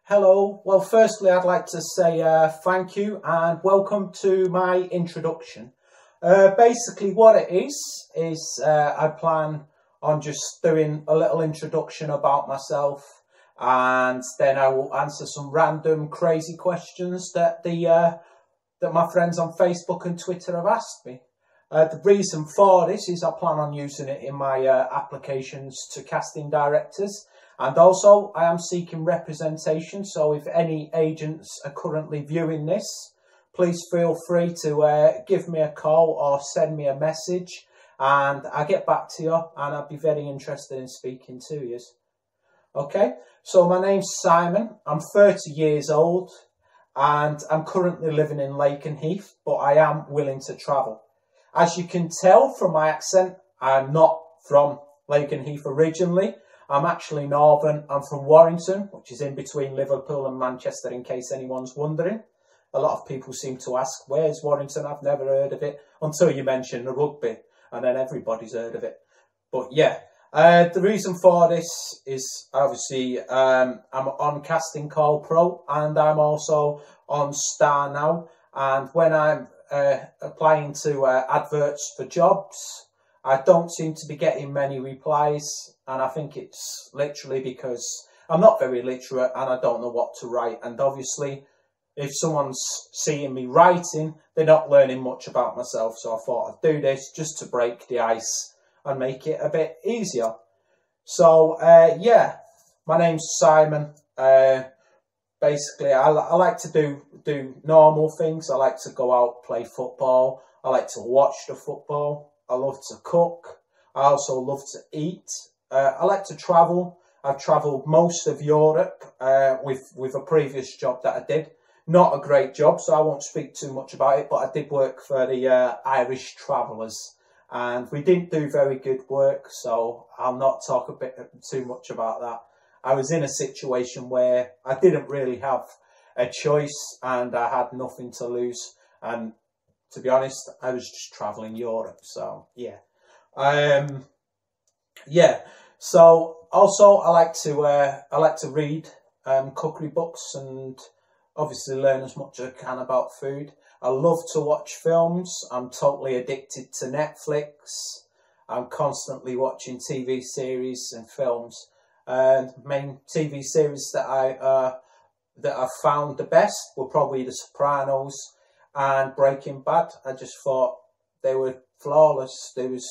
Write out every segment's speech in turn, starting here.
Hello. Well, firstly, I'd like to say thank you and welcome to my introduction. Basically, what it is I plan on just doing a little introduction about myself, and then I will answer some random crazy questions that that my friends on Facebook and Twitter have asked me. The reason for this is I plan on using it in my applications to casting directors. And also, I am seeking representation, so if any agents are currently viewing this, please feel free to give me a call or send me a message, and I'll get back to you, and I'd be very interested in speaking to you. Okay, so my name's Simon, I'm 30 years old, and I'm currently living in Lakenheath, but I am willing to travel. As you can tell from my accent, I'm not from Lakenheath originally. I'm actually northern. I'm from Warrington, which is in between Liverpool and Manchester, in case anyone's wondering. A lot of people seem to ask, where's Warrington? I've never heard of it until you mention the rugby, and then everybody's heard of it. But yeah, the reason for this is obviously I'm on Casting Call Pro, and I'm also on Star Now. And when I'm applying to adverts for jobs, I don't seem to be getting many replies, and I think it's literally because I'm not very literate and I don't know what to write. And obviously, if someone's seeing me writing, they're not learning much about myself. So I thought I'd do this just to break the ice and make it a bit easier. So yeah, my name's Simon. Basically, I like to do normal things. I like to go out, play football. I like to watch the football. I love to cook. I also love to eat. I like to travel. I've travelled most of Europe with a previous job that I did. Not a great job, so I won't speak too much about it, but I did work for the Irish Travellers, and we didn't do very good work, so I'll not talk a bit too much about that. I was in a situation where I didn't really have a choice, and I had nothing to lose, and to be honest, I was just travelling Europe, so yeah. Yeah, so also I like to read cookery books and obviously learn as much as I can about food. I love to watch films. I'm totally addicted to Netflix. I'm constantly watching TV series and films. Main TV series that I found the best were probably The Sopranos and Breaking Bad. I just thought they were flawless. There was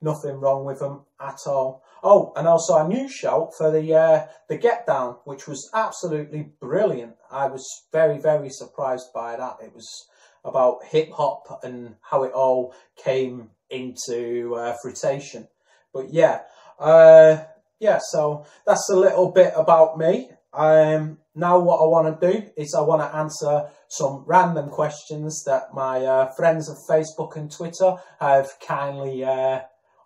nothing wrong with them at all. Oh, and also a new show for the Get Down, which was absolutely brilliant. I was very, very surprised by that. It was about hip hop and how it all came into fruition. But yeah, yeah. So that's a little bit about me. Now what I want to do is I want to answer some random questions that my friends of Facebook and Twitter have kindly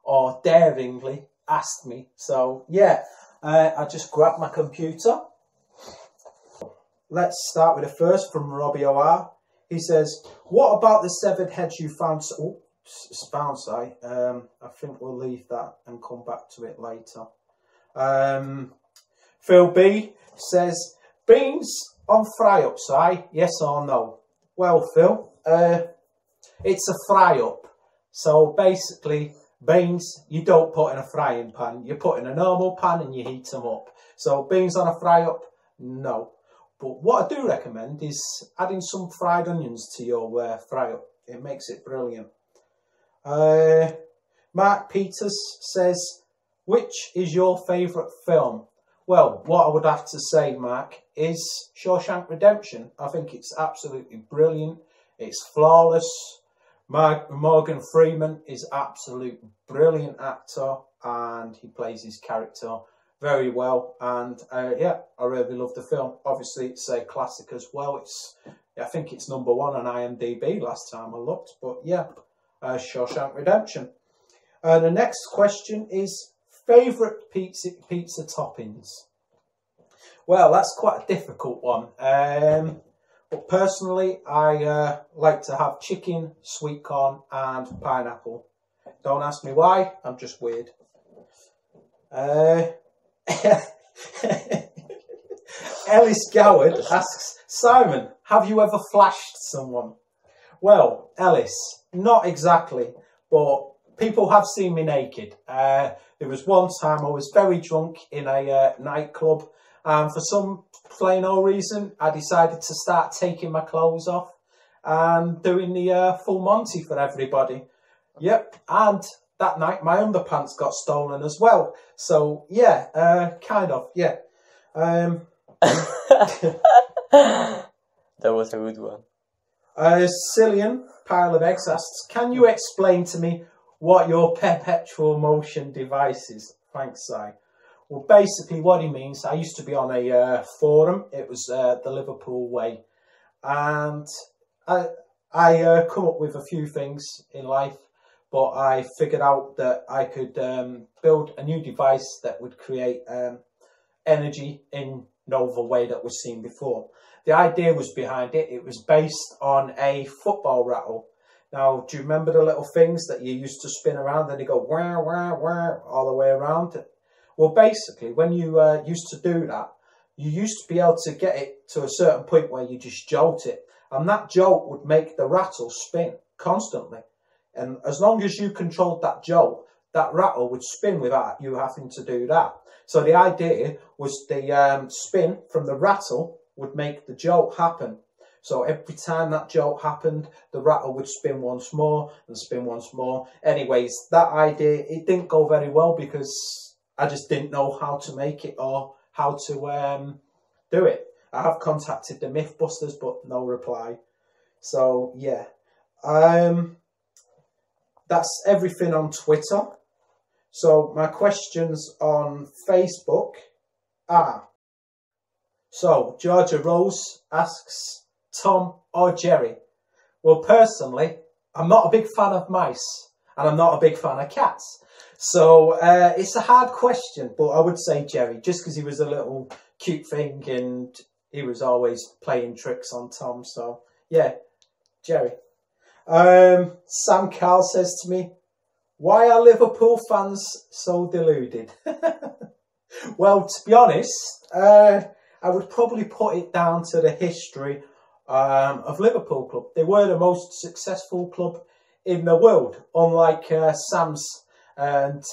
or daringly asked me. So yeah, I just grabbed my computer. Let's start with the first from Robbie OR. He says, what about the severed heads you found? I think we'll leave that and come back to it later. Phil B says, beans on fry up, Si? Yes or no? Well, Phil, it's a fry up. So basically, beans you don't put in a frying pan. You put in a normal pan and you heat them up. So beans on a fry up, no. But what I do recommend is adding some fried onions to your fry up. It makes it brilliant. Mark Peters says, which is your favourite film? Well, what I would have to say, Mark, is Shawshank Redemption. I think it's absolutely brilliant. It's flawless. Morgan Freeman is absolute brilliant actor, and he plays his character very well. And yeah, I really love the film. Obviously, it's a classic as well. I think it's #1 on IMDb last time I looked. But yeah, Shawshank Redemption. The next question is, favourite pizza toppings? Well, that's quite a difficult one. But personally, I like to have chicken, sweet corn and pineapple. Don't ask me why, I'm just weird. Ellis Goward asks, Simon, have you ever flashed someone? Well, Ellis, not exactly, but people have seen me naked. There was one time I was very drunk in a nightclub, and for some plain old reason, I decided to start taking my clothes off and doing the full Monty for everybody. Yep, and that night my underpants got stolen as well. So, yeah, kind of, yeah. That was a good one. Cillian, Pile of Eggs, asks, can you explain to me what your perpetual motion device is? Thanks, Si. Well, basically what he means, I used to be on a forum. It was the Liverpool Way. And I come up with a few things in life, but I figured out that I could build a new device that would create energy in no other way that was seen before. The idea was behind it. It was based on a football rattle. Now, do you remember the little things that you used to spin around and they go wah, wah, wah, all the way around? Well, basically, when you used to do that, you used to be able to get it to a certain point where you just jolt it. And that jolt would make the rattle spin constantly. And as long as you controlled that jolt, that rattle would spin without you having to do that. So the idea was the spin from the rattle would make the jolt happen. So every time that jolt happened, the rattle would spin once more and spin once more. Anyways, that idea, it didn't go very well because I just didn't know how to make it or how to do it. I have contacted the Mythbusters, but no reply. So, yeah. That's everything on Twitter. So, my questions on Facebook are... So, Georgia Rose asks, Tom or Jerry? Well, personally, I'm not a big fan of mice, and I'm not a big fan of cats. So, it's a hard question, but I would say Jerry, just because he was a little cute thing, and he was always playing tricks on Tom. So, yeah, Jerry. Sam Carl says to me, why are Liverpool fans so deluded? Well, to be honest, I would probably put it down to the history of Liverpool Club. They were the most successful club in the world, unlike Sam's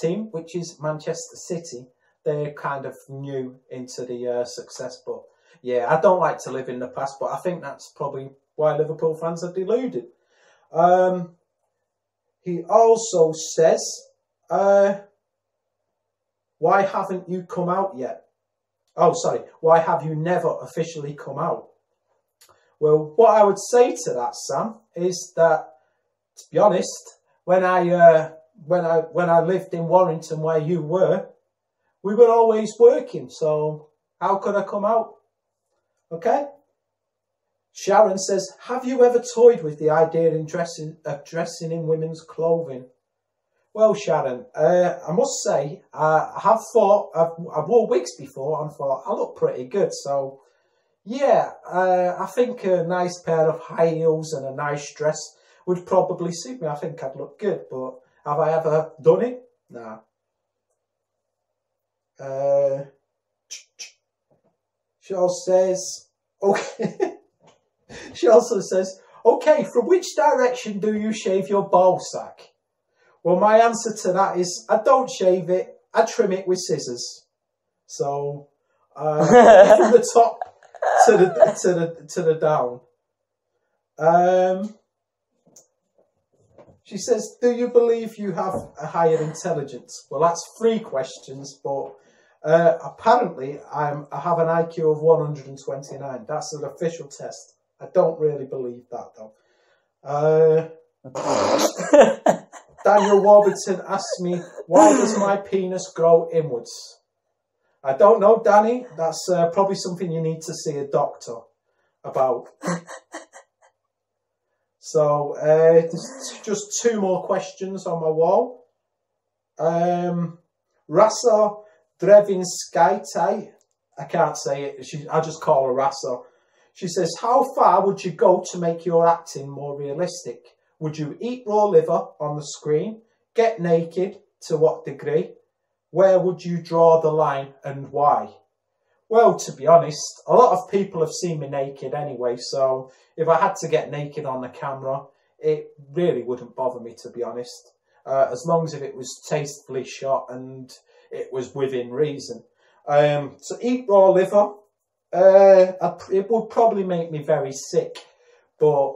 team, which is Manchester City. They're kind of new into the success, but yeah, I don't like to live in the past, but I think that's probably why Liverpool fans are deluded. He also says, why haven't you come out yet? Oh, sorry, why have you never officially come out? Well, what I would say to that, Sam, is that, to be honest, when I lived in Warrington where you were, we were always working, so how could I come out? Okay? Sharon says, have you ever toyed with the idea of dressing in women's clothing? Well, Sharon, I must say, I have thought, I've wore wigs before and thought I look pretty good. So, yeah, I think a nice pair of high heels and a nice dress would probably suit me. I think I'd look good, but have I ever done it? No. She also says, okay. She also says, okay, from which direction do you shave your ball sack? Well, my answer to that is I don't shave it, I trim it with scissors. So, from the top to the down. She says, do you believe you have a higher intelligence? Well, that's 3 questions, but apparently I have an IQ of 129. That's an official test. I don't really believe that, though. Daniel Warburton asks me, why does my penis grow inwards? I don't know, Danny. That's probably something you need to see a doctor about. So, there's just 2 more questions on my wall. Rasa Drevinskaite, I can't say it, I just call her Rasa. She says, how far would you go to make your acting more realistic? Would you eat raw liver on the screen? Get naked? To what degree? Where would you draw the line and why? Well, to be honest, a lot of people have seen me naked anyway, so if I had to get naked on the camera, it really wouldn't bother me, to be honest. As long as if it was tastefully shot and it was within reason. To eat raw liver, it would probably make me very sick, but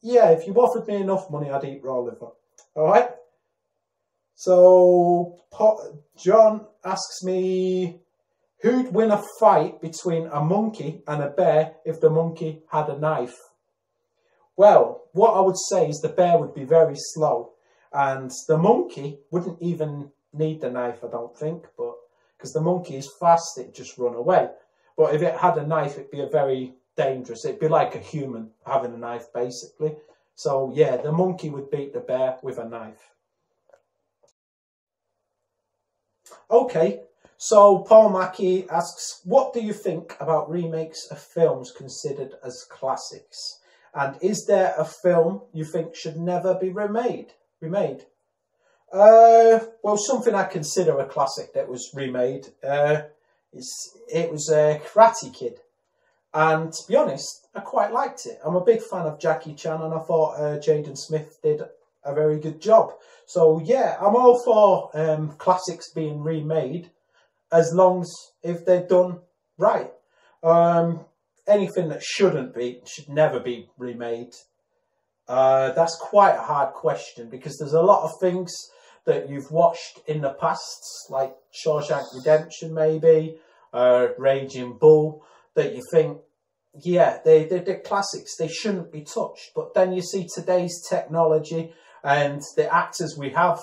yeah, if you offered me enough money, I'd eat raw liver. All right. So John asks me, who'd win a fight between a monkey and a bear if the monkey had a knife? Well, what I would say is the bear would be very slow, and the monkey wouldn't even need the knife, I don't think, but because the monkey is fast, it'd just run away. But if it had a knife, it'd be a very dangerous. It'd be like a human having a knife, basically. So yeah, the monkey would beat the bear with a knife. Okay, so Paul Mackey asks, what do you think about remakes of films considered as classics? And is there a film you think should never be remade? Well, something I consider a classic that was remade, it was Karate Kid. And to be honest, I quite liked it. I'm a big fan of Jackie Chan, and I thought Jaden Smith did a very good job. So yeah, I'm all for classics being remade, as long as if they're done right. Anything that should never be remade. That's quite a hard question, because there's a lot of things that you've watched in the past, like Shawshank Redemption maybe, Raging Bull, that you think, yeah, they're classics, they shouldn't be touched. But then you see today's technology and the actors we have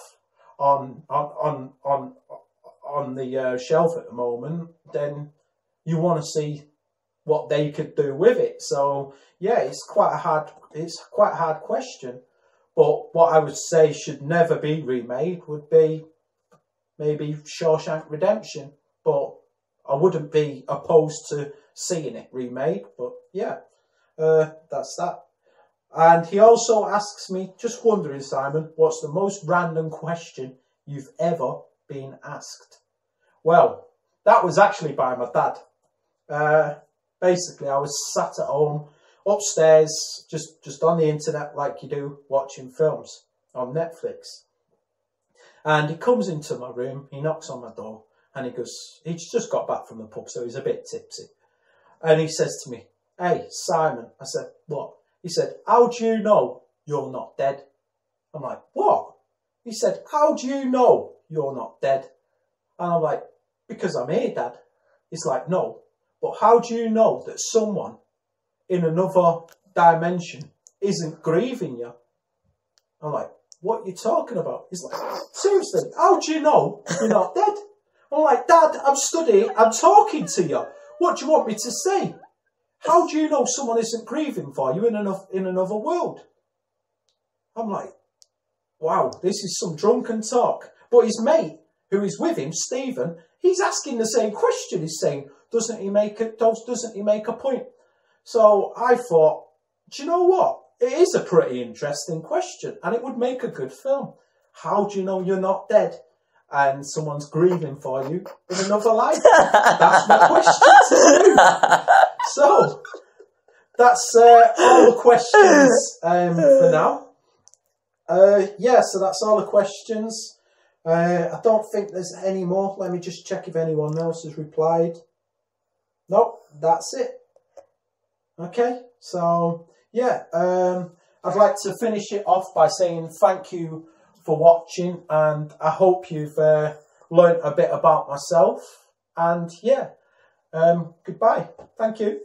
on the shelf at the moment, then you want to see what they could do with it. So yeah, it's quite a hard question. But what I would say should never be remade would be maybe Shawshank Redemption. But I wouldn't be opposed to seeing it remade. But yeah, that's that. And he also asks me, just wondering, Simon, what's the most random question you've ever been asked? Well, that was actually by my dad. Basically, I was sat at home, upstairs, just on the internet like you do, watching films on Netflix. And he comes into my room, he knocks on my door, and he goes, he's just got back from the pub, so he's a bit tipsy. And he says to me, "Hey, Simon." I said, "What?" He said, "How do you know you're not dead?" I'm like, "What?" He said, "How do you know you're not dead?" And I'm like, "Because I'm here, Dad." He's like, "No, but how do you know that someone in another dimension isn't grieving you?" I'm like, "What are you talking about?" He's like, "Seriously, how do you know you're not dead?" I'm like, "Dad, I'm studying, I'm talking to you. What do you want me to say? How do you know someone isn't grieving for you in another world?" I'm like, wow, this is some drunken talk. But his mate, who is with him, Stephen, he's asking the same question. He's saying, doesn't he make a point? So I thought, do you know what? It is a pretty interesting question, and it would make a good film. How do you know you're not dead and someone's grieving for you in another life? That's my question to you. So that's all the questions for now. Yeah, so that's all the questions. I don't think there's any more. Let me just check if anyone else has replied. Nope, that's it. Okay, so yeah, I'd like to finish it off by saying thank you for watching, and I hope you've learned a bit about myself. And yeah, goodbye. Thank you.